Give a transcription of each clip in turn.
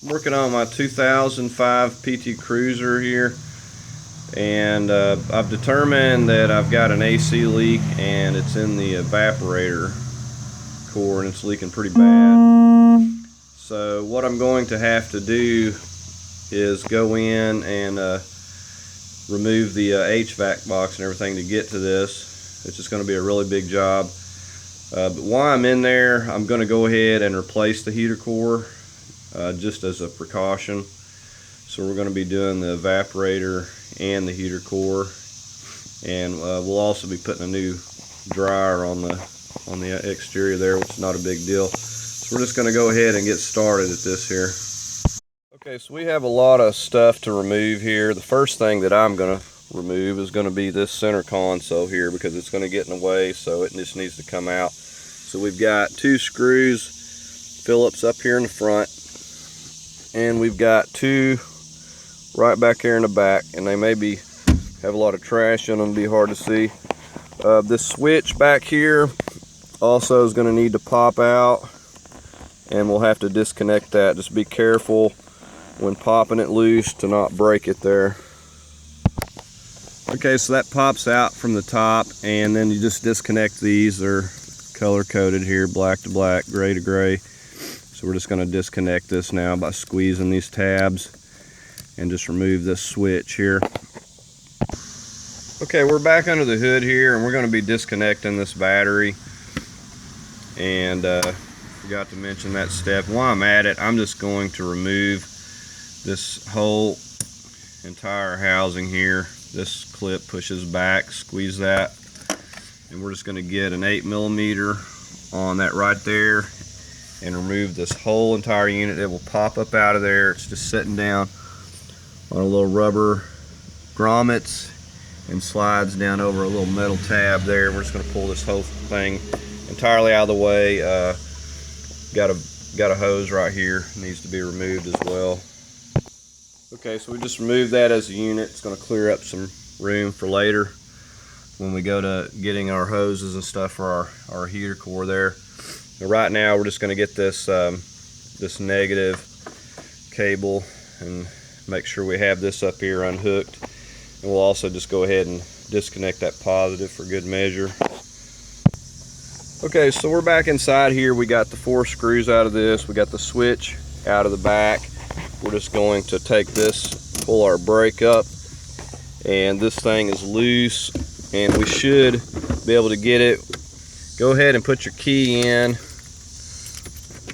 I'm working on my 2005 PT Cruiser here, and I've determined that I've got an AC leak and it's in the evaporator core and it's leaking pretty bad. So what I'm going to have to do is go in and remove the HVAC box and everything to get to this. It's just going to be a really big job. But while I'm in there, I'm going to go ahead and replace the heater core just as a precaution. So we're going to be doing the evaporator and the heater core, and we'll also be putting a new dryer on the exterior there, which is not a big deal. So we're just going to go ahead and get started at this here. Okay, so we have a lot of stuff to remove here. The first thing that I'm going to remove is going to be this center console here, because it's going to get in the way, so it just needs to come out. So we've got 2 screws, Phillips up here in the front, and we've got 2 right back here in the back, and they maybe have a lot of trash in them, be hard to see. This switch back here also is going to need to pop out, and we'll have to disconnect that. Just be careful when popping it loose to not break it there. Okay, so that pops out from the top, and then you just disconnect these. They're color coded here, black to black, gray to gray. So we're just going to disconnect this now by squeezing these tabs and just remove this switch here. Okay, we're back under the hood here, and we're going to be disconnecting this battery. And forgot to mention that step. While I'm at it, I'm just going to remove this whole entire housing here. This clip pushes back, squeeze that, and we're just going to get an 8mm on that right there and remove this whole entire unit. It will pop up out of there. It's just sitting down on a little rubber grommets and slides down over a little metal tab there. We're just going to pull this whole thing entirely out of the way. Got a hose right here, needs to be removed as well. Okay, so we just removed that as a unit. It's going to clear up some room for later when we go to getting our hoses and stuff for our heater core there. But right now we're just going to get this this negative cable and make sure we have this up here unhooked, and we'll also just go ahead and disconnect that positive for good measure. Okay, so we're back inside here. We got the 4 screws out of this. We got the switch out of the back. We're just going to take this, pull our brake up, and this thing is loose, and we should be able to get it. Go ahead and put your key in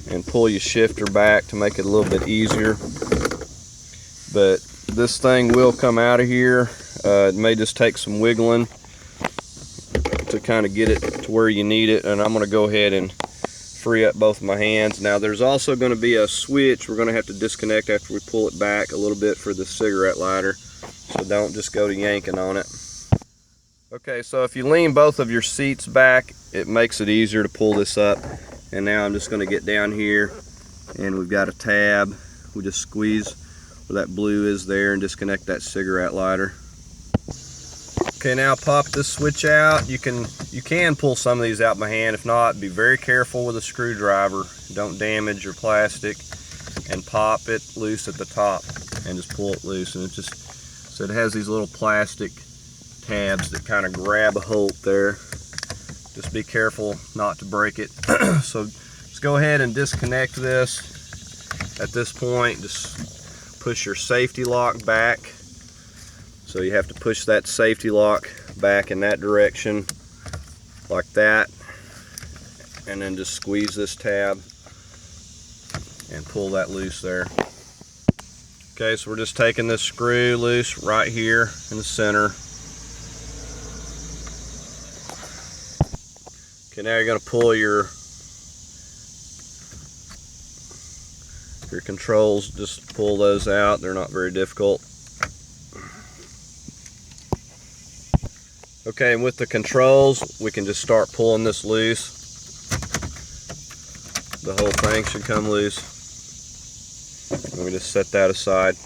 and pull your shifter back to make it a little bit easier. But this thing will come out of here. It may just take some wiggling to kind of get it to where you need it, and I'm going to go ahead and free up both of my hands. Now there's also going to be a switch we're going to have to disconnect after we pull it back a little bit for the cigarette lighter, so don't just go to yanking on it. Okay, so if you lean both of your seats back, it makes it easier to pull this up. And now I'm just going to get down here, and we've got a tab. We just squeeze where that blue is there and disconnect that cigarette lighter. Okay, now pop this switch out. You can pull some of these out by hand. If not, be very careful with a screwdriver. Don't damage your plastic, and pop it loose at the top and just pull it loose. And so it has these little plastic tabs that kind of grab a hold there. Just be careful not to break it. So just go ahead and disconnect this. At this point, just push your safety lock back. So you have to push that safety lock back in that direction, like that, and then just squeeze this tab and pull that loose there. Okay, so we're just taking this screw loose right here in the center. Okay, now you're going to pull your controls. Just pull those out. They're not very difficult. Okay, and with the controls, we can just start pulling this loose. The whole thing should come loose. Let me just set that aside.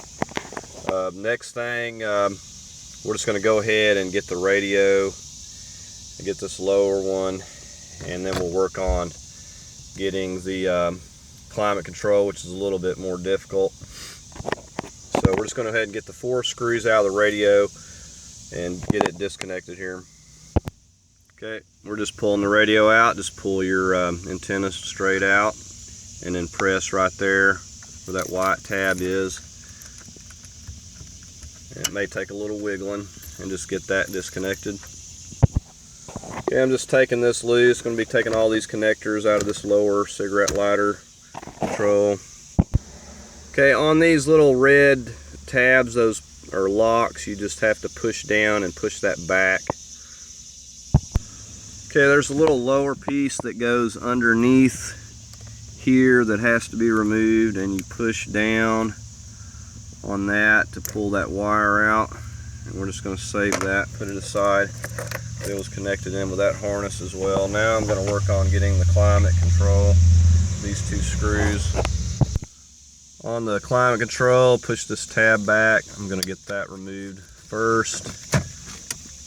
Next thing, we're just going to go ahead and get the radio and get this lower one, and then we'll work on getting the climate control, which is a little bit more difficult. So we're just going to go ahead and get the 4 screws out of the radio and get it disconnected here. Okay, we're just pulling the radio out. Just pull your antenna straight out and then press right there where that white tab is. And it may take a little wiggling, and just get that disconnected. Okay, I'm just taking this loose. Going to be taking all these connectors out of this lower cigarette lighter control. Okay, on these little red tabs, those are locks. You just have to push down and push that back. Okay, there's a little lower piece that goes underneath here that has to be removed, and you push down on that to pull that wire out. And we're just going to save that, put it aside. It was connected in with that harness as well. Now I'm going to work on getting the climate control, these 2 screws. On the climate control, push this tab back. I'm going to get that removed first.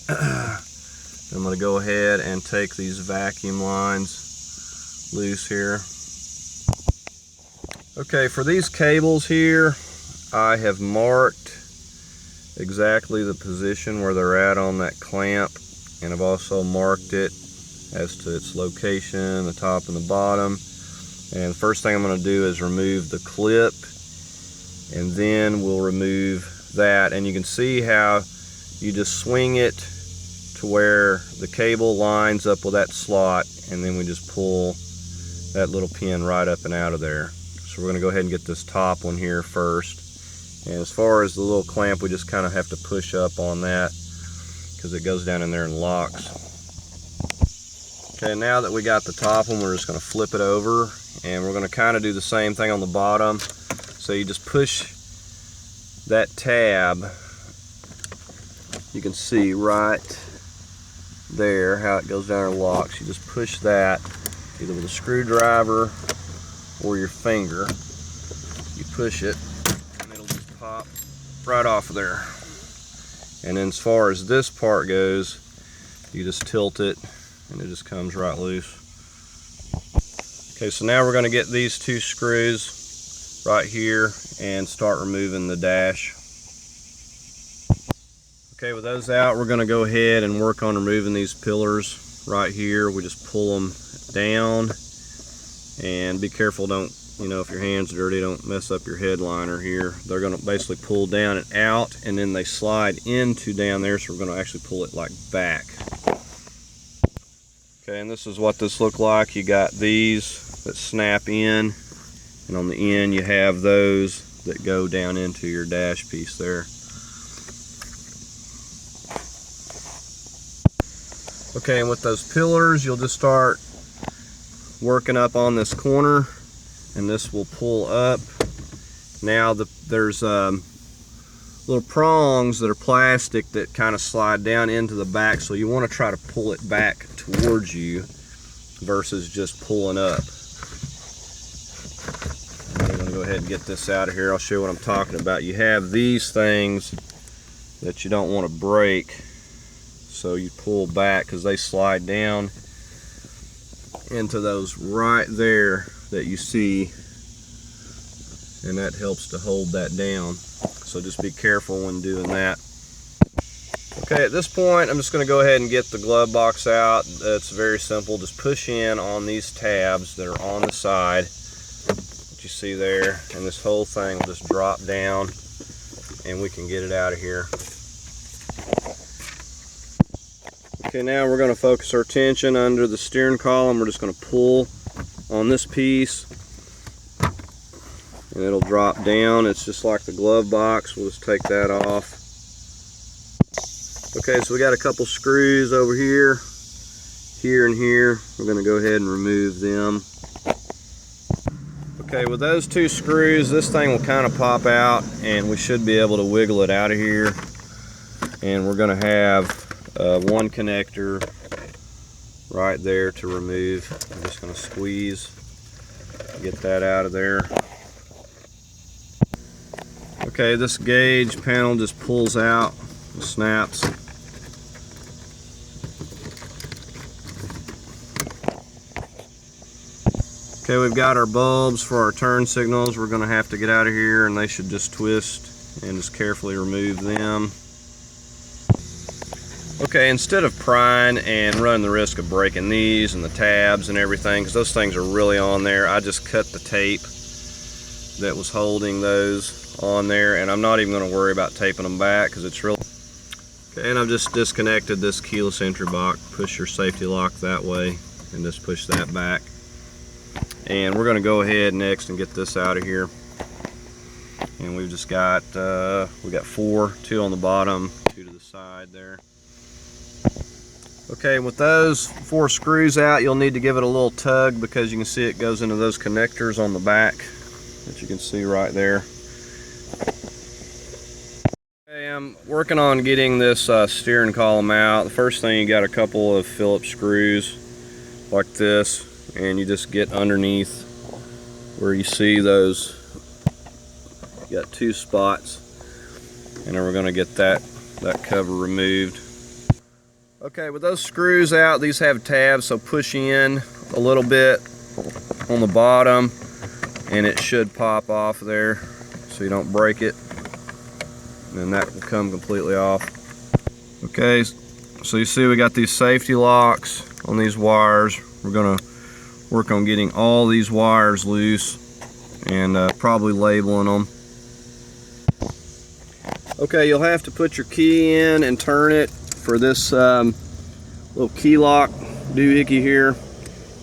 I'm going to go ahead and take these vacuum lines loose here. Okay, for these cables here, I have marked exactly the position where they're at on that clamp, and I've also marked it as to its location, the top and the bottom. And the first thing I'm going to do is remove the clip, and then we'll remove that. And you can see how you just swing it to where the cable lines up with that slot, and then we just pull that little pin right up and out of there. So we're going to go ahead and get this top one here first. And as far as the little clamp, we just kind of have to push up on that because it goes down in there and locks. Okay, now that we got the top one, we're just going to flip it over, and we're going to kind of do the same thing on the bottom. So you just push that tab. You can see right there how it goes down and locks. You just push that either with a screwdriver or your finger. You push it, and it'll just pop right off of there. And then as far as this part goes, you just tilt it and it just comes right loose. Okay, so now we're going to get these 2 screws right here and start removing the dash. Okay, with those out, we're going to go ahead and work on removing these pillars right here. We just pull them down, and be careful, don't, if your hand's dirty, don't mess up your headliner here. They're going to basically pull down and out, and then they slide into down there, so we're going to actually pull it like back. Okay, and this is what this looks like. You got these that snap in, and on the end you have those that go down into your dash piece there. Okay, and with those pillars, you'll just start working up on this corner, and this will pull up. Now there's little prongs that are plastic that kind of slide down into the back, so you want to try to pull it back towards you versus just pulling up. I'm going to go ahead and get this out of here. I'll show you what I'm talking about. You have these things that you don't want to break, so you pull back because they slide down into those right there that you see, and that helps to hold that down. So just be careful when doing that. Okay, at this point I'm just going to go ahead and get the glove box out. It's very simple. Just push in on these tabs that are on the side that you see there, and this whole thing will just drop down and we can get it out of here. Okay, now we're going to focus our attention under the steering column. We're just going to pull on this piece and it'll drop down. It's just like the glove box. We'll just take that off. Okay, so we got a couple screws over here, and here. We're going to go ahead and remove them. Okay, with those 2 screws, this thing will kind of pop out, and we should be able to wiggle it out of here. And we're going to have one connector right there to remove. I'm just going to squeeze, get that out of there. Okay, this gauge panel just pulls out, snaps. Okay, we've got our bulbs for our turn signals. We're going to have to get out of here, and they should just twist and just carefully remove them. Okay, instead of prying and running the risk of breaking these and the tabs and everything, because those things are really on there, I just cut the tape that was holding those on there, and I'm not even going to worry about taping them back because it's real. Okay, and I've just disconnected this keyless entry box. Push your safety lock that way and just push that back. And we're going to go ahead next and get this out of here. And we've just got we got 4, 2 on the bottom, 2 to the side there. Okay, with those 4 screws out, you'll need to give it a little tug because you can see it goes into those connectors on the back that you can see right there. Okay, I'm working on getting this steering column out. The first thing, you got a couple of Phillips screws like this, and you just get underneath where you see those. You got 2 spots, and then we're going to get that cover removed. Okay, with those screws out, these have tabs, so push in a little bit on the bottom and it should pop off there so you don't break it, and then that will come completely off. Okay, so you see we got these safety locks on these wires. We're going to work on getting all these wires loose and probably labeling them. Okay, you'll have to put your key in and turn it for this little key lock doohickey here.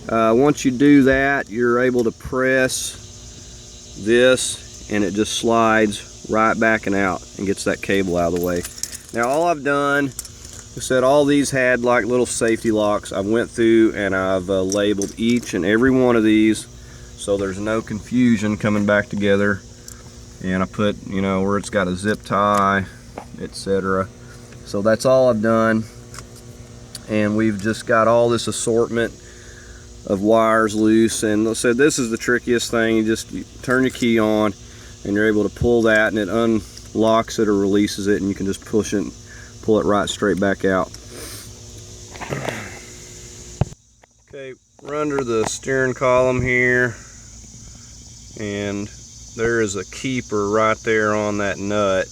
Once you do that, you're able to press this and it just slides right back and out and gets that cable out of the way. Now all I've done, I said all these had like little safety locks. I went through and I've labeled each and every one of these so there's no confusion coming back together. And I put, you know, where it's got a zip tie, etc. So that's all I've done, and we've just got all this assortment of wires loose. And I said this is the trickiest thing. You turn your key on and you're able to pull that and it unlocks it or releases it, and you can just push it, pull it right straight back out. Okay, we're under the steering column here, and there is a keeper right there on that nut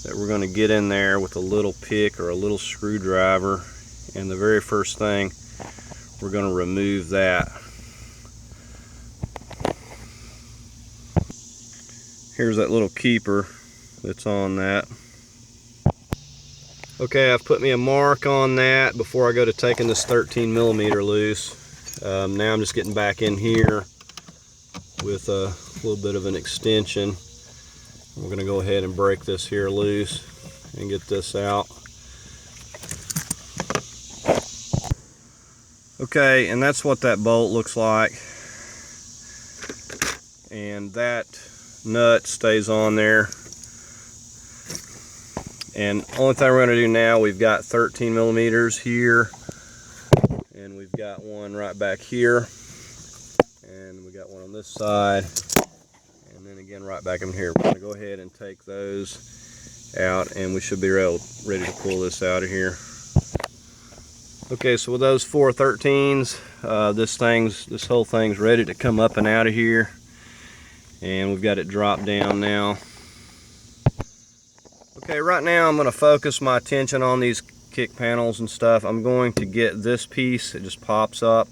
that we're going to get in there with a little pick or a little screwdriver, and the very first thing we're going to remove that. Here's that little keeper that's on that. Okay, I've put me a mark on that before I go to taking this 13mm loose. Now I'm just getting back in here with a little bit of an extension. We're going to go ahead and break this here loose and get this out. Okay, and that's what that bolt looks like, and that nut stays on there. And only thing we're going to do now, we've got 13mm here, and we've got one right back here, and we got one on this side, and then again right back in here. We're going to go ahead and take those out, and we should be ready to pull this out of here. Okay, so with those 4 13s, this whole thing's ready to come up and out of here, and we've got it dropped down now. Okay, right now I'm going to focus my attention on these kick panels and stuff. I'm going to get this piece. It just pops up.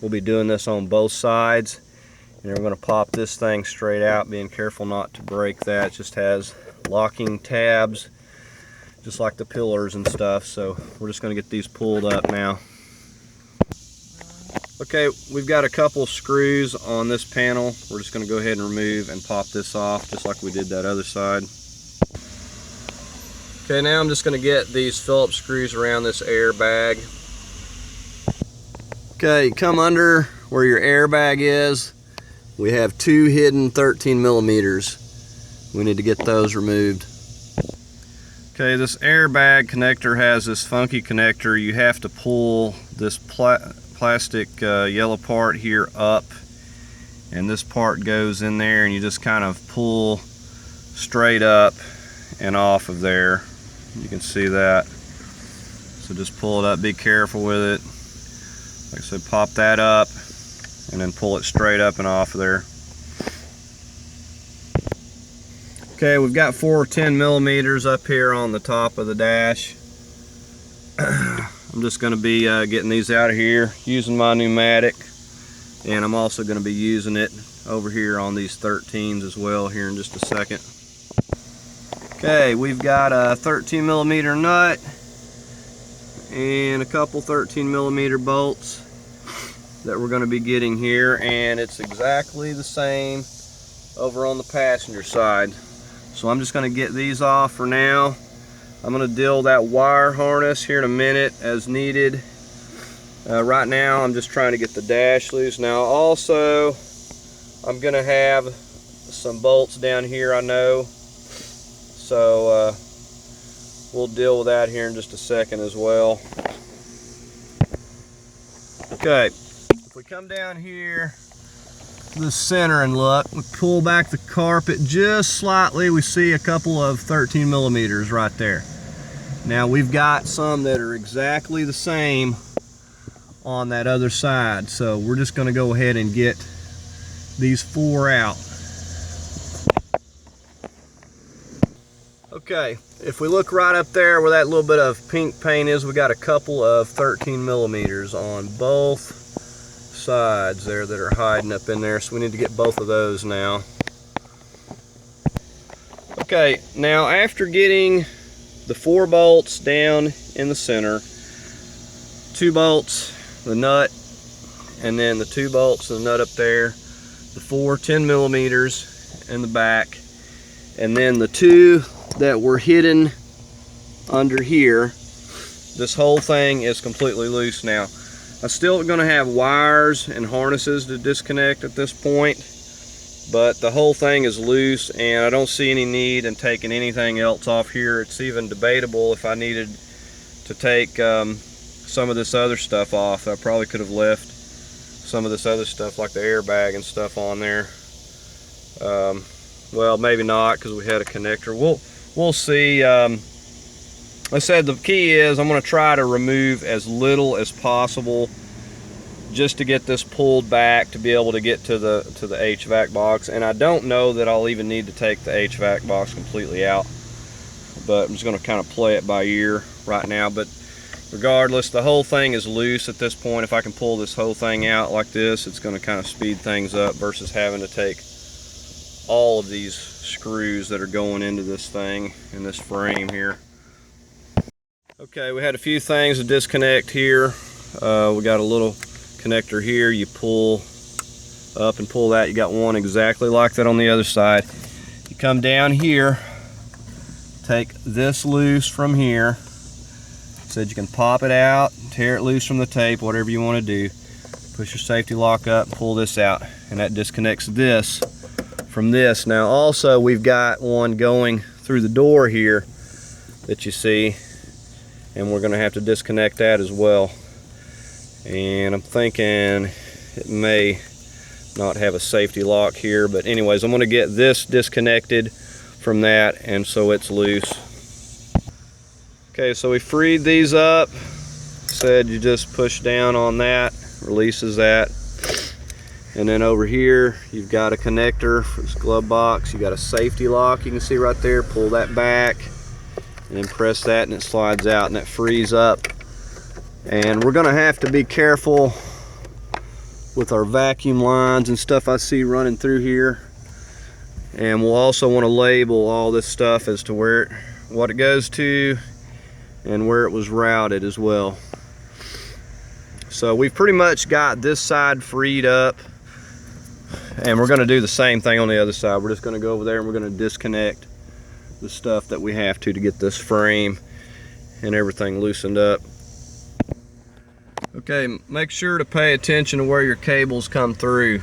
We'll be doing this on both sides, and we're going to pop this thing straight out, being careful not to break that. It just has locking tabs just like the pillars and stuff, so we're just going to get these pulled up now. Okay, we've got a couple screws on this panel. We're just going to go ahead and remove and pop this off just like we did that other side. Okay, now I'm just going to get these Phillips screws around this airbag. Okay, you come under where your airbag is. We have 2 hidden 13mm. We need to get those removed. Okay, this airbag connector has this funky connector. You have to pull this plastic yellow part here up, and this part goes in there, and you just kind of pull straight up and off of there. You can see that. So just pull it up, be careful with it. Like I said, pop that up and then pull it straight up and off of there. Okay, we've got 4 10mm up here on the top of the dash. I'm just going to be getting these out of here using my pneumatic, and I'm also going to be using it over here on these 13s as well here in just a second. Okay, we've got a 13mm nut and a couple 13mm bolts that we're going to be getting here, and it's exactly the same over on the passenger side. So I'm just going to get these off for now. I'm going to deal that wire harness here in a minute as needed. Right now I'm just trying to get the dash loose. Now also I'm going to have some bolts down here, I know, so we'll deal with that here in just a second as well. Okay, if we come down here to the center and look, we pull back the carpet just slightly, we see a couple of 13mm right there. Now we've got some that are exactly the same on that other side, so we're just going to go ahead and get these 4 out. Okay, if we look right up there where that little bit of pink paint is, we got a couple of 13mm on both sides there that are hiding up in there, so we need to get both of those now. Okay, now after getting the 4 bolts down in the center, 2 bolts, the nut, and then the 2 bolts and the nut up there, the 4 10mm in the back, and then the 2 that were hidden under here, this whole thing is completely loose now. I'm still going to have wires and harnesses to disconnect at this point, but the whole thing is loose, and I don't see any need in taking anything else off here. It's even debatable if I needed to take some of this other stuff off. I probably could have left some of this other stuff like the airbag and stuff on there. Well, maybe not, because we had a connector. We'll see. Like I said, the key is I'm going to try to remove as little as possible just to get this pulled back to be able to get to the HVAC box. And I don't know that I'll even need to take the HVAC box completely out, but I'm just going to kind of play it by ear right now. But regardless, the whole thing is loose at this point. If I can pull this whole thing out like this, it's going to kind of speed things up versus having to take all of these screws that are going into this thing in this frame here. Okay, we had a few things to disconnect here. We got a little connector here. You pull up and pull that. You got one exactly like that on the other side. You come down here, take this loose from here. Said you can pop it out, tear it loose from the tape, whatever you want to do. Push your safety lock up, pull this out, and that disconnects this from this. Now also we've got one going through the door here that you see, and we're going to have to disconnect that as well. And I'm thinking it may not have a safety lock here, but anyways, I'm going to get this disconnected from that, and so it's loose. Okay, so we freed these up. Said you just push down on that, releases that. And then over here, you've got a connector for this glove box. You got a safety lock you can see right there. Pull that back and then press that, and it slides out and it frees up. And we're gonna have to be careful with our vacuum lines and stuff I see running through here. And we'll also want to label all this stuff as to what it goes to and where it was routed as well. So we've pretty much got this side freed up, and we're going to do the same thing on the other side. We're just going to go over there and we're going to disconnect the stuff that we have to get this frame and everything loosened up. Okay, make sure to pay attention to where your cables come through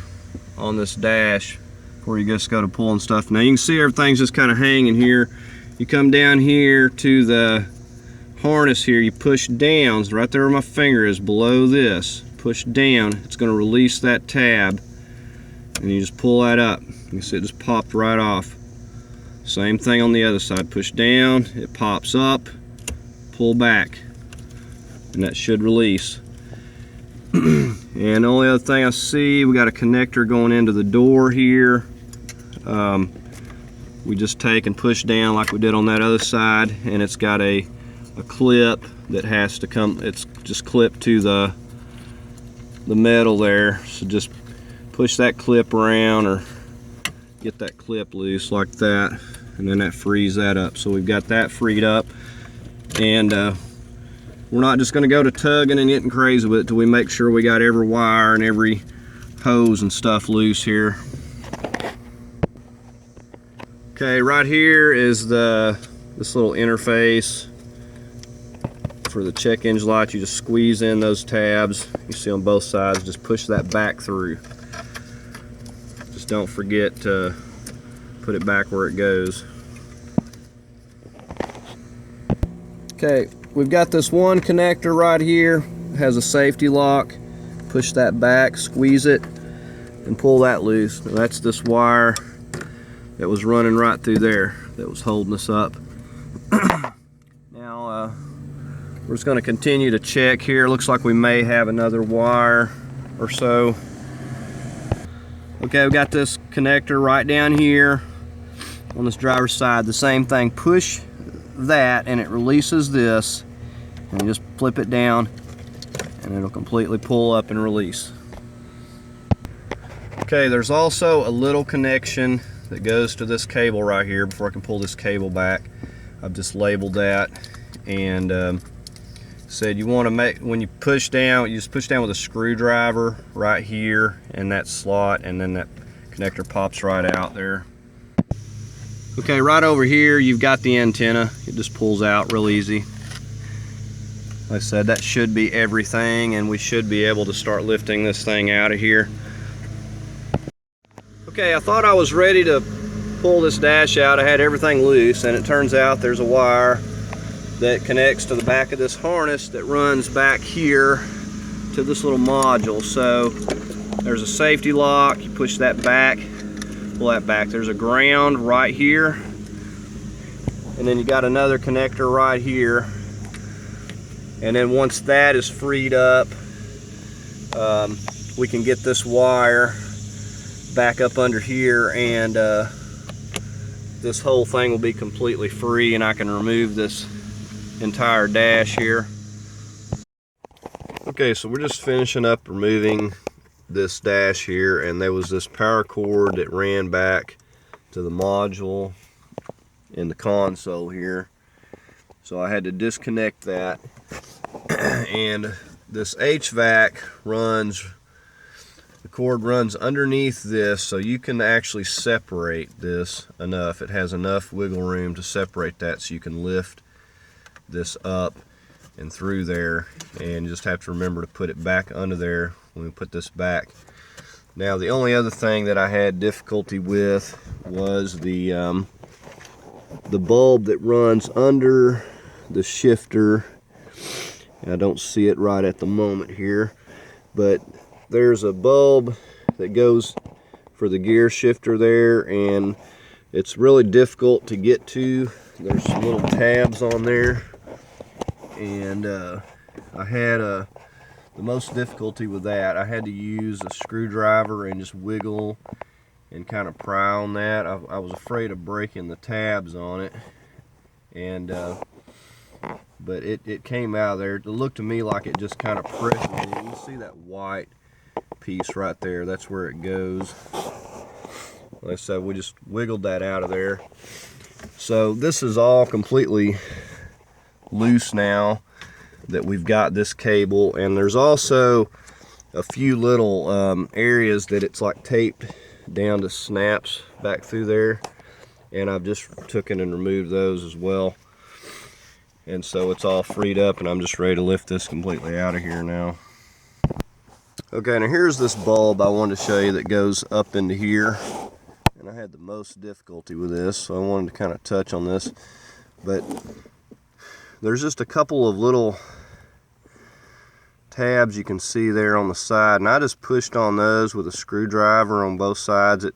on this dash before you just go to pulling stuff. Now you can see everything's just kind of hanging here. You come down here to the harness here, you push down, right there where my finger is, below this, push down, it's going to release that tab, and you just pull that up. You can see it just popped right off. Same thing on the other side, push down, it pops up, pull back, and that should release. And the only other thing I see, we got a connector going into the door here. We just take and push down like we did on that other side, and it's got a clip that has to come, it's just clipped to the metal there. So just push that clip around or get that clip loose like that, and then that frees that up. So we've got that freed up, and we're not just going to go to tugging and getting crazy with it till we make sure we got every wire and every hose and stuff loose here. Okay, right here is this little interface for the check engine light. You just squeeze in those tabs you see on both sides, just push that back through. Just don't forget to put it back where it goes. Okay, we've got this one connector right here. It has a safety lock. Push that back, squeeze it, and pull that loose. Now that's this wire that was running right through there that was holding us up. Now we're just going to continue to check here. Looks like we may have another wire or so. Okay, we've got this connector right down here on this driver's side. The same thing, push that and it releases this, and you just flip it down and it'll completely pull up and release. Okay, there's also a little connection that goes to this cable right here. Before I can pull this cable back, I've just labeled that, and said you want to make, when you push down, you just push down with a screwdriver right here in that slot, and then that connector pops right out there. Okay, right over here you've got the antenna. It just pulls out real easy. Like I said, that should be everything, and we should be able to start lifting this thing out of here. Okay, I thought I was ready to pull this dash out. I had everything loose, and it turns out there's a wire that connects to the back of this harness that runs back here to this little module. So there's a safety lock. You push that back, pull that back. There's a ground right here, and then you got another connector right here. And then once that is freed up, we can get this wire back up under here, and this whole thing will be completely free, and I can remove this entire dash here. Okay, so we're just finishing up removing this dash here, and there was this power cord that ran back to the module in the console here. So I had to disconnect that, and this HVAC runs, the cord runs underneath this, so you can actually separate this enough. It has enough wiggle room to separate that, so you can lift this up and through there, and you just have to remember to put it back under there when we put this back. Now the only other thing that I had difficulty with was the bulb that runs under the shifter. I don't see it right at the moment here, but there's a bulb that goes for the gear shifter there, and it's really difficult to get to. There's some little tabs on there, and I had the most difficulty with that. I had to use a screwdriver and just wiggle and kind of pry on that. I was afraid of breaking the tabs on it, and but it came out of there. It looked to me like it just kind of pressed it. You can see that white piece right there. That's where it goes. Like I said, we just wiggled that out of there. So this is all completely loose now that we've got this cable, and there's also a few little areas that it's like taped down to snaps back through there, and I've just taken and removed those as well. And so it's all freed up, and I'm just ready to lift this completely out of here now. Okay, now here's this bulb I wanted to show you that goes up into here, and I had the most difficulty with this, so I wanted to kind of touch on this. But there's just a couple of little tabs you can see there on the side, and I just pushed on those with a screwdriver on both sides. It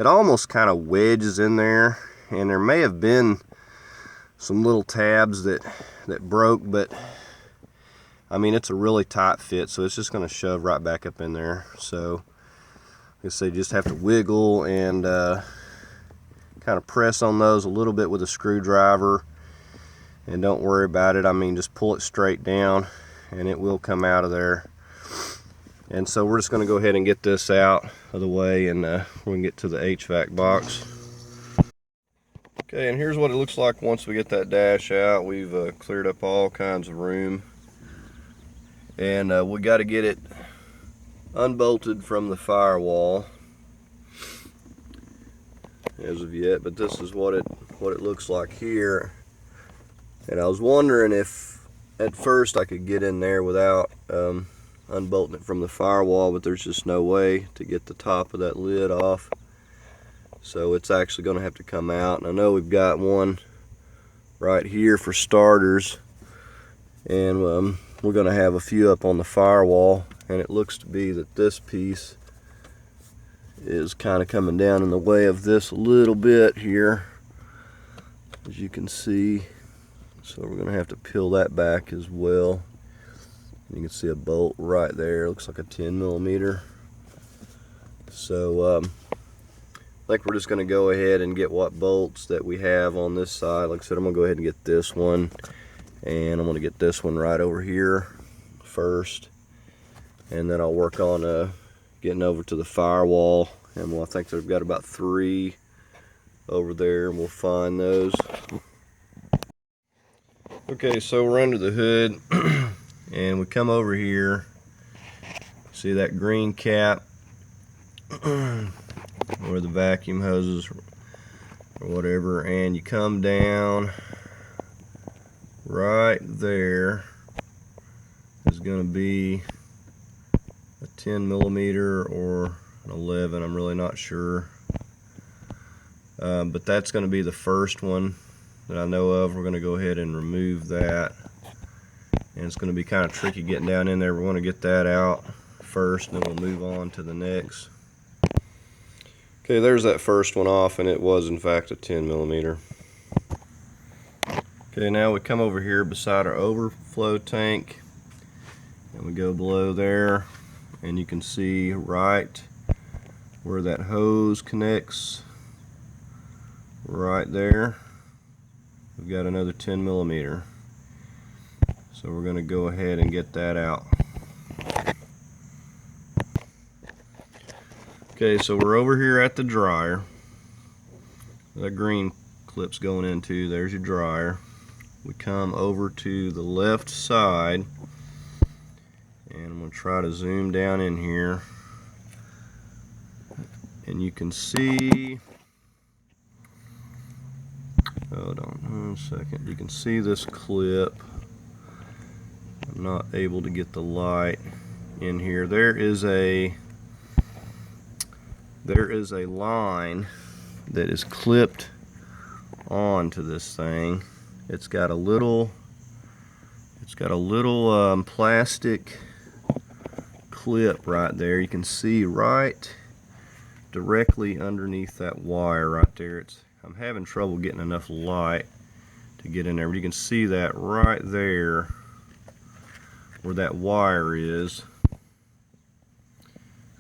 almost kind of wedges in there, and there may have been some little tabs that broke, but I mean, it's a really tight fit, so it's just going to shove right back up in there. So I guess they just have to wiggle and kind of press on those a little bit with a screwdriver, and don't worry about it. I mean, just pull it straight down and it will come out of there. And so we're just going to go ahead and get this out of the way, and we're going to get to the HVAC box. Okay, and here's what it looks like once we get that dash out. We've cleared up all kinds of room, and we got to get it unbolted from the firewall as of yet, but this is what it looks like here. And I was wondering if at first I could get in there without unbolting it from the firewall, but there's just no way to get the top of that lid off, so it's actually going to have to come out. And I know we've got one right here for starters, and we're going to have a few up on the firewall, and it looks to be that this piece is kind of coming down in the way of this a little bit here, as you can see. So we're going to have to peel that back as well. You can see a bolt right there. It looks like a 10mm. So I think we're just going to go ahead and get what bolts that we have on this side. Like I said, I'm going to go ahead and get this one, and I'm going to get this one right over here first, and then I'll work on getting over to the firewall. And I think they've got about 3 over there, and we'll find those. Okay, so we're under the hood. And we come over here, see that green cap where the vacuum hoses or whatever, and you come down right there is going to be a 10mm or an 11, I'm really not sure, but that's going to be the first one that I know of. We're going to go ahead and remove that. And it's going to be kind of tricky getting down in there. We're going to get that out first, and then we'll move on to the next. Okay, there's that first one off, and it was in fact a 10mm. Okay, now we come over here beside our overflow tank, and we go below there, and you can see right where that hose connects, right there, we've got another 10mm. So we're going to go ahead and get that out. Okay, so we're over here at the dryer. That green clip's going into, there's your dryer. We come over to the left side, and I'm going to try to zoom down in here. And you can see, hold on 1 second, you can see this clip. I'm not able to get the light in here. There is a line that is clipped onto this thing. It's got a little plastic clip right there. You can see right directly underneath that wire right there. I'm having trouble getting enough light to get in there, but you can see that right there where that wire is.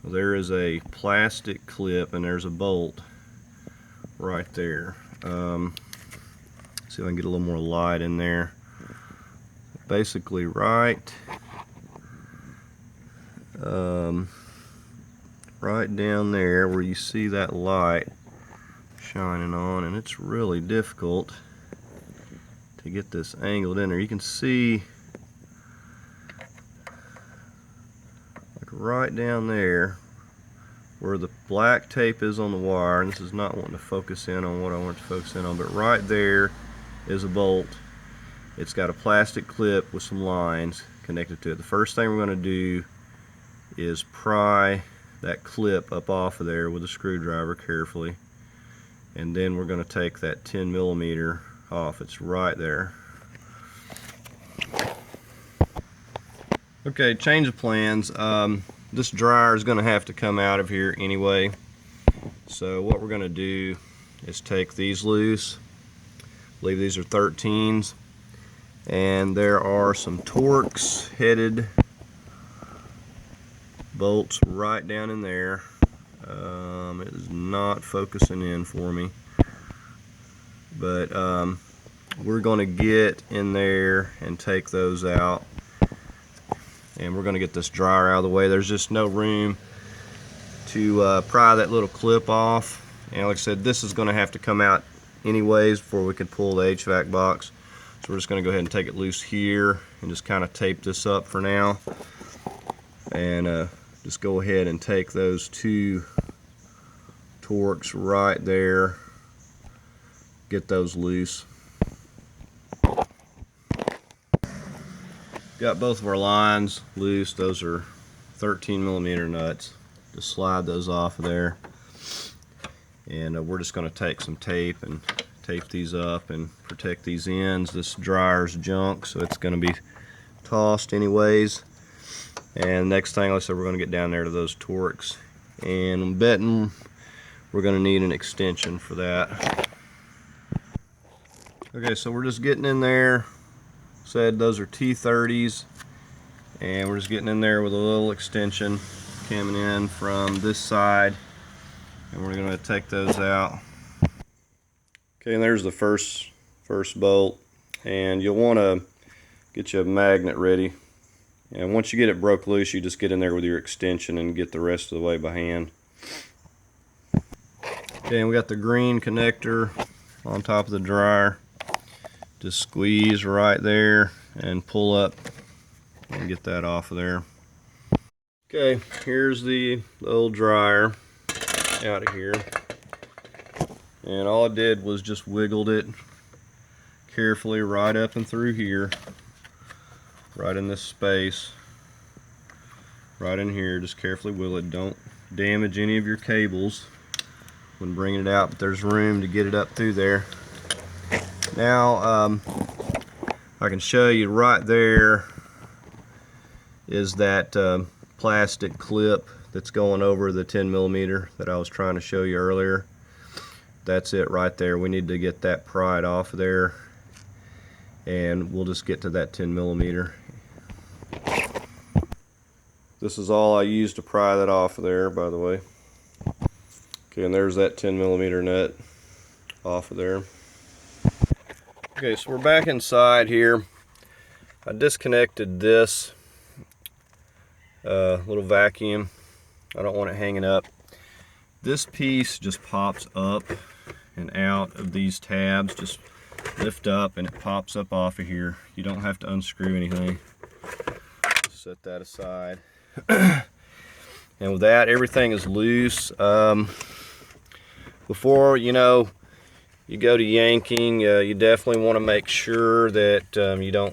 There is a plastic clip, and there's a bolt right there. See if I can get a little more light in there. Basically right down there where you see that light shining on, and it's really difficult to get this angled in there. You can see right down there where the black tape is on the wire, and this is not wanting to focus in on what I want to focus in on, but right there is a bolt. It's got a plastic clip with some lines connected to it. The first thing we're going to do is pry that clip up off of there with a screwdriver carefully, and then we're going to take that 10mm off. It's right there. Okay, change of plans. This dryer is going to have to come out of here anyway. So what we're going to do is take these loose. I believe these are 13s. and there are some Torx headed bolts right down in there. It is not focusing in for me, but we're going to get in there and take those out, and we're going to get this dryer out of the way. There's just no room to pry that little clip off, and like I said, this is going to have to come out anyways before we can pull the HVAC box. So we're just going to go ahead and take it loose here and just kind of tape this up for now, and just go ahead and take those two Torx right there, get those loose. Got both of our lines loose. Those are 13mm nuts. Just slide those off of there, and we're just going to take some tape and tape these up and protect these ends. This dryer's junk, so it's going to be tossed anyways. And next thing, like I said, we're going to get down there to those Torx, and I'm betting we're going to need an extension for that. Okay, so we're just getting in there. Said those are T30s, and we're just getting in there with a little extension coming in from this side, and we're going to take those out. Okay, and there's the first bolt, and you'll want to get you a magnet ready, and once you get it broke loose, you just get in there with your extension and get the rest of the way by hand. Okay, and we got the green connector on top of the dryer. Just squeeze right there and pull up and get that off of there. Okay, here's the old dryer out of here, and all I did was just wiggled it carefully right up and through here, right in this space, right in here. Just carefully wiggle it. Don't damage any of your cables when bringing it out, but there's room to get it up through there. Now I can show you right there is that plastic clip that's going over the 10mm that I was trying to show you earlier. That's it right there. We need to get that pried off of there, and we'll just get to that 10mm. This is all I used to pry that off of there, by the way. Okay, and there's that 10mm nut off of there. Okay, so we're back inside here. I disconnected this little vacuum. I don't want it hanging up. This piece just pops up and out of these tabs. Just lift up and it pops up off of here. You don't have to unscrew anything. Set that aside. And with that, everything is loose. Before you go to yanking, you definitely want to make sure that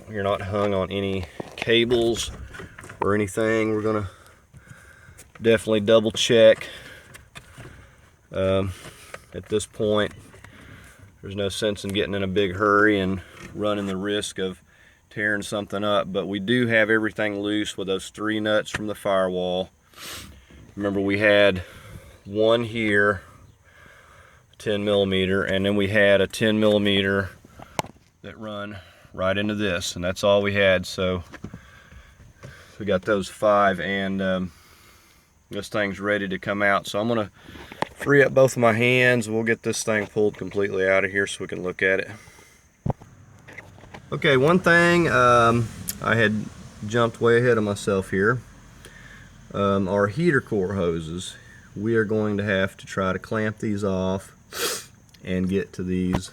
you're not hung on any cables or anything. We're gonna definitely double check. At this point, there's no sense in getting in a big hurry and running the risk of tearing something up, but we do have everything loose with those 3 nuts from the Firewall. Remember, we had one here, 10mm, and then we had a 10mm that run right into this, and that's all we had. So we got those 5, and this thing's ready to come out. So I'm gonna free up both of my hands. We'll get this thing pulled completely out of here so we can look at it. Okay, one thing, I had jumped way ahead of myself here. Our heater core hoses, we are going to have to try to clamp these off and get to these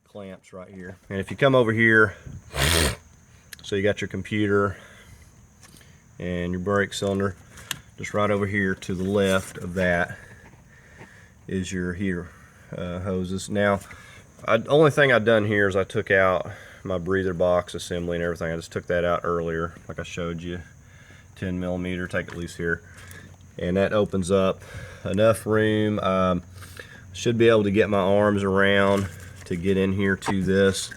clamps right here. And if you come over here, so you got your computer and your brake cylinder, just right over here to the left of that is your heater hoses. Now, only thing I've done here is I took out my breather box assembly and everything. I just took that out earlier, like I showed you. 10mm, take it loose here, and that opens up enough room. Should be able to get my arms around to get in here to this.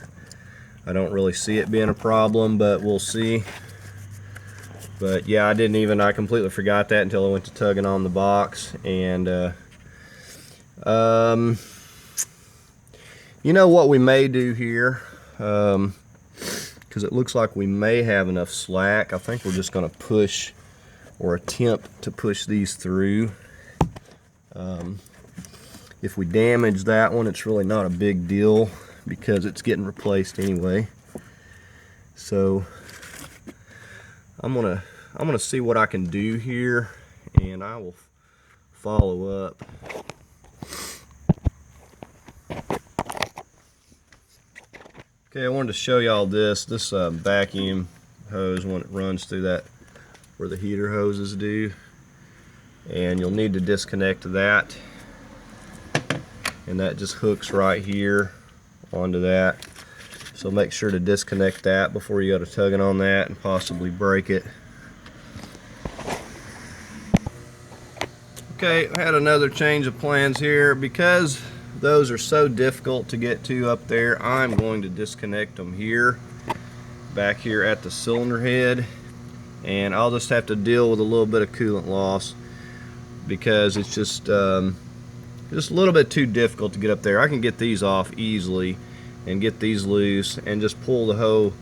I don't really see it being a problem, but we'll see. But yeah, I completely forgot that until I went to tugging on the box. And you know what we may do here, because it looks like we may have enough slack. I think we're just going to push, or attempt to push these through. If we damage that one, it's really not a big deal because it's getting replaced anyway. So I'm gonna see what I can do here, and I will follow up. Okay, I wanted to show y'all this vacuum hose when it runs through that where the heater hoses do, and you'll need to disconnect that, and that just hooks right here onto that. So make sure to disconnect that before you go to tugging on that and possibly break it. Okay, I had another change of plans here. Because those are so difficult to get to up there, I'm going to disconnect them here, back here at the cylinder head, and I'll just have to deal with a little bit of coolant loss because it's just a little bit too difficult to get up there. I can get these off easily and get these loose and just pull the whole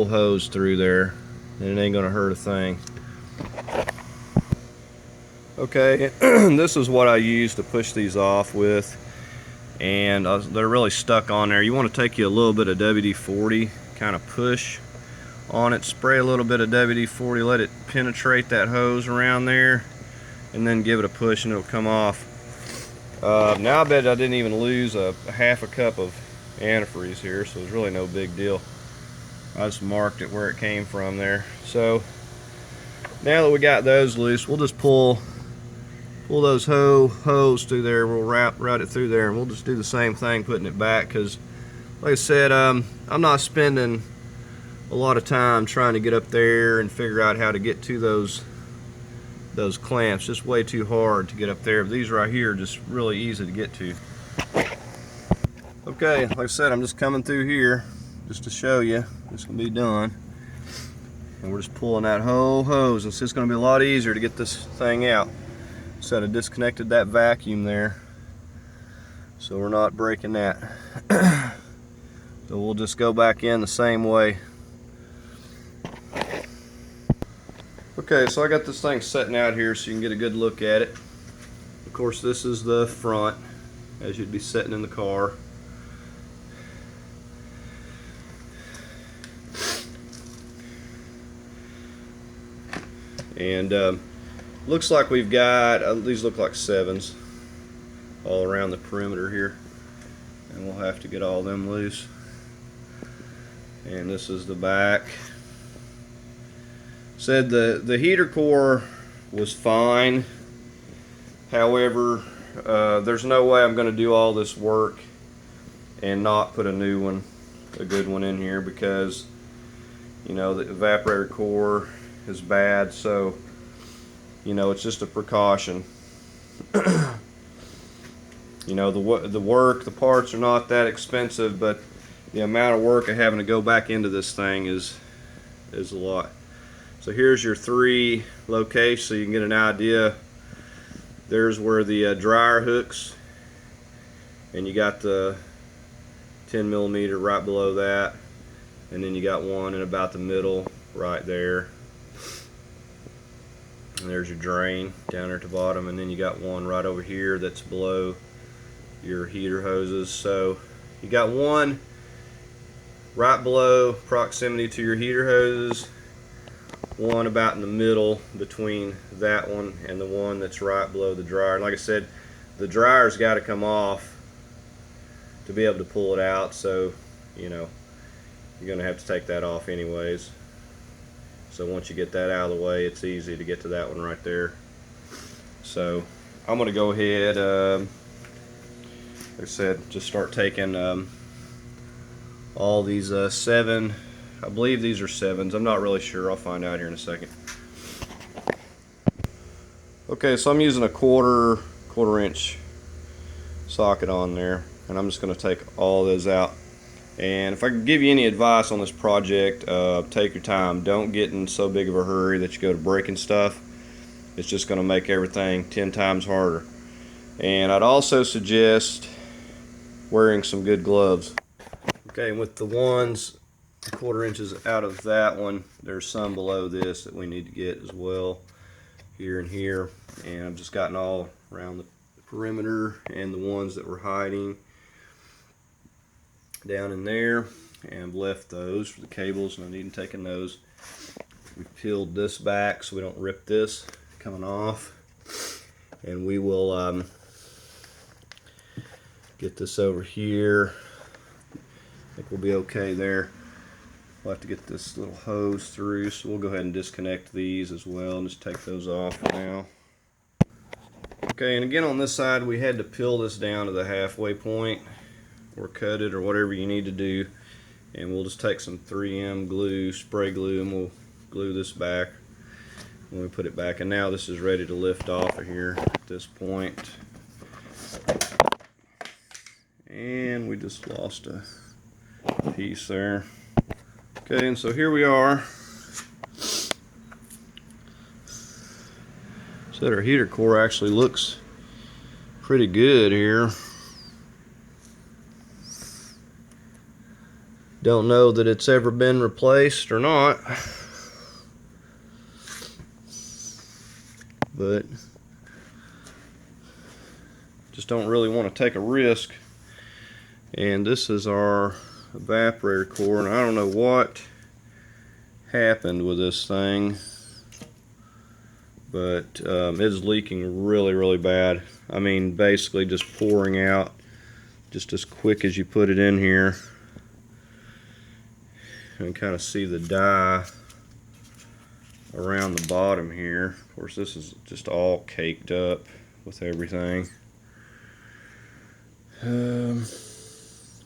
hose through there, and it ain't gonna hurt a thing. Okay, this is what I use to push these off with, and they're really stuck on there. You want to take you a little bit of WD-40, kind of push on it, spray a little bit of WD-40, let it penetrate that hose around there, and then give it a push and it'll come off. Now I bet I didn't even lose a half a cup of antifreeze here, so it's really no big deal. I just marked it where it came from there. So now that we got those loose, we'll just pull those hose through there. We'll route it through there, and we'll just do the same thing putting it back, because like I said, I'm not spending a lot of time trying to get up there and figure out how to get to those clamps. Just way too hard to get up there. These right here are just really easy to get to. Okay, like I said, I'm just coming through here just to show you this can be done, and we're just pulling that whole hose. It's just going to be a lot easier to get this thing out. So I disconnected that vacuum there, so we're not breaking that. So we'll just go back in the same way. Okay, so I got this thing sitting out here so you can get a good look at it. Of course, this is the front as you'd be sitting in the car. And looks like we've got, these look like 7s all around the perimeter here, and we'll have to get all them loose. And this is the back. Said the heater core was fine. However, there's no way I'm going to do all this work and not put a new one, a good one in here, because you know the evaporator core is bad. So you know, it's just a precaution. You know, the parts are not that expensive, but the amount of work of having to go back into this thing is a lot. So here's your 3 locations so you can get an idea. There's where the dryer hooks, and you got the 10mm right below that, and then you got one in about the middle right there. And there's your drain down there at the bottom, and then you got one right over here that's below your heater hoses. So you got one right below proximity to your heater hoses, one about in the middle between that one and the one that's right below the dryer. And like I said, the dryer's got to come off to be able to pull it out, so you know you're going to have to take that off anyways. So once you get that out of the way, it's easy to get to that one right there. So I'm going to go ahead, like I said, just start taking all these 7, I believe these are 7s. I'm not really sure. I'll find out here in a second. Okay, so I'm using a quarter inch socket on there, and I'm just going to take all those out. And if I could give you any advice on this project, take your time. Don't get in so big of a hurry that you go to breaking stuff. It's just going to make everything 10 times harder. And I'd also suggest wearing some good gloves. Okay, and with the ones 1/4 inches out of that one, there's some below this that we need to get as well, here and here. And I've just gotten all around the perimeter and the ones that were hiding down in there, and I've left those for the cables, and I need to take those. We peeled this back so we don't rip this coming off, and we will get this over here. I think we'll be okay there. We'll have to get this little hose through, so we'll go ahead and disconnect these as well and just take those off for now. Okay, and again on this side we had to peel this down to the halfway point or cut it or whatever you need to do, and we'll just take some 3M glue, spray glue, and we'll glue this back when we put it back. And now this is ready to lift off of here at this point. And we just lost a piece there. Okay, and so here we are. So our heater core actually looks pretty good here. Don't know that it's ever been replaced or not, but just don't really want to take a risk. And this is our evaporator core, and I don't know what happened with this thing, but it's leaking really bad. I mean, basically just pouring out just as quick as you put it in here. You can kind of see the dye around the bottom here. Of course, this is just all caked up with everything.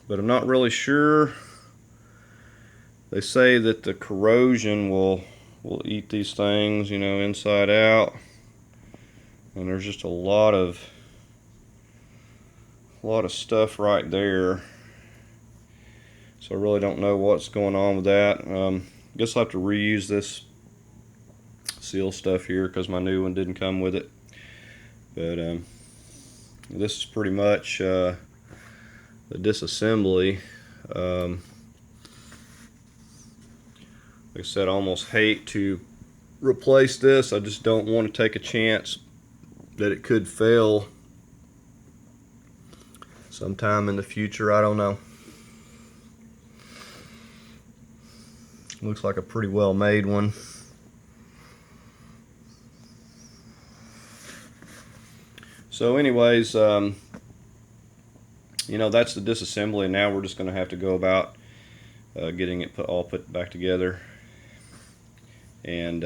But I'm not really sure. They say that the corrosion will eat these things, you know, inside out. And there's just a lot of stuff right there. So I really don't know what's going on with that. I guess I'll have to reuse this seal stuff here because my new one didn't come with it. But this is pretty much the disassembly. Like I said, I almost hate to replace this. I just don't want to take a chance that it could fail sometime in the future. I don't know. Looks like a pretty well made one. So anyways, you know, that's the disassembly, and now we're just going to have to go about getting it all put back together. And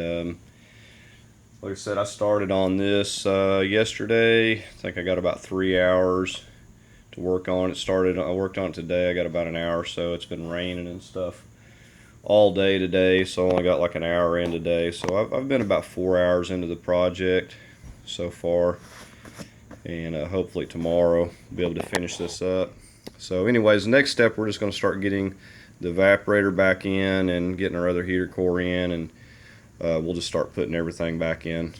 like I said, I started on this yesterday. I think I got about 3 hours to work on it. I worked on it today. I got about an hour or so. It's been raining and stuff all day today, so I only got like an hour in today. So I've been about 4 hours into the project so far, and hopefully tomorrow I'll be able to finish this up. So anyways, the next step, we're just going to start getting the evaporator back in and getting our other heater core in, and we'll just start putting everything back in.